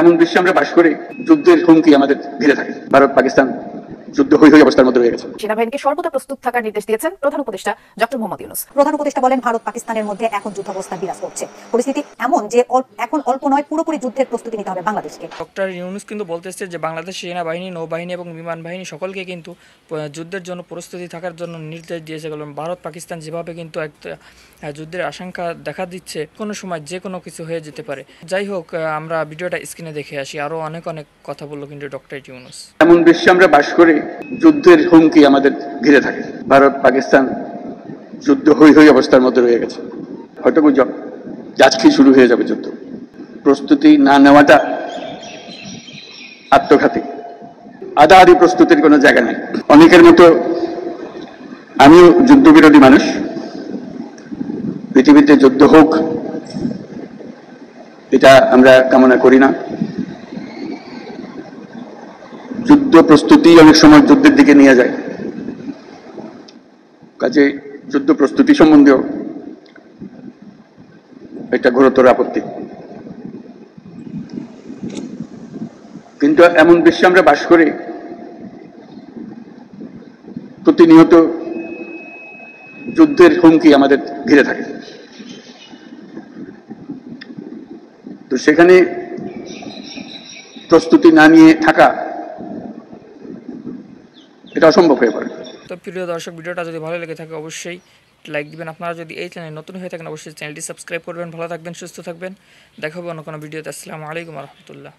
এমন বিশ্বে আমরা বাস করি যুদ্ধের হুমকি আমাদের ঘিরে থাকে। ভারত পাকিস্তান যুদ্ধ হই অবস্থার মধ্যে রয়ে গেছে। সেনাবাহিনীকে সর্বদা প্রস্তুত থাকার নির্দেশ দিয়েছেন প্রধান উপদেষ্টা ডক্টর মোহাম্মদ ইউনূস। প্রধান উপদেষ্টা বলেন, ভারত পাকিস্তানের মধ্যে এখন যুদ্ধাবস্থা বিরাজ করছে। পরিস্থিতি এমন যে এখন অল্প নয়, পুরোপুরি যুদ্ধের প্রস্তুতি নিতে হবে বাংলাদেশকে। ডক্টর ইউনূস কিন্তু বলতেছে যে বাংলাদেশ সেনাবাহিনী, নৌবাহিনী এবং বিমান বাহিনী সকলকে কিন্তু যুদ্ধের জন্য প্রস্তুতি থাকার জন্য নির্দেশ দিয়েছে। ভারত পাকিস্তান যেভাবে কিন্তু একটা যুদ্ধের আশঙ্কা দেখা দিচ্ছে, কোনো সময় যে কোনো কিছু হয়ে যেতে পারে। যাই হোক, আমরা ভিডিওটা স্ক্রিনে দেখে আসি। আরও অনেক কথা বললো কিন্তু ডক্টর ইউনূস। এমন বিশ্বে আমরা বাস করি যুদ্ধের হুমকি আমাদের ঘিরে থাকে। ভারত পাকিস্তান যুদ্ধ হই অবস্থার মধ্যে রয়ে গেছে। হয়তো গুজব আজকে শুরু হয়ে যাবে যুদ্ধ। প্রস্তুতি না নেওয়াটা আত্মঘাতী। আদি প্রস্তুতির কোনো জায়গা নেই। অনেকের মতো আমিও যুদ্ধবিরোধী মানুষ। পৃথিবীতে যুদ্ধ হোক এটা আমরা কামনা করি না। যুদ্ধ প্রস্তুতি অনেক সময় যুদ্ধের দিকে নিয়ে যায়। কাজে যুদ্ধ প্রস্তুতি সম্বন্ধেও একটা গুরুতর আপত্তি। কিন্তু এমন বিশ্বে আমরা বাস করি প্রতিনিয়ত যুদ্ধের হুমকি আমাদের ঘিরে থাকে। তো সেখানে প্রস্তুতি না নিয়ে থাকা এটা অসম্ভব হয়ে পড়ে। তো প্রিয় দর্শক, ভিডিওটা যদি ভালো লেগে থাকে অবশ্যই লাইক দিবেন। আপনারা যদি এই চ্যানেলে নতুন হয়ে থাকেন অবশ্যই চ্যানেলটি সাবস্ক্রাইব করবেন। ভালো থাকবেন, সুস্থ থাকবেন। দেখা হবে অন্য কোনো ভিডিওতে। আসসালামু আলাইকুম রহমতুল্লাহ।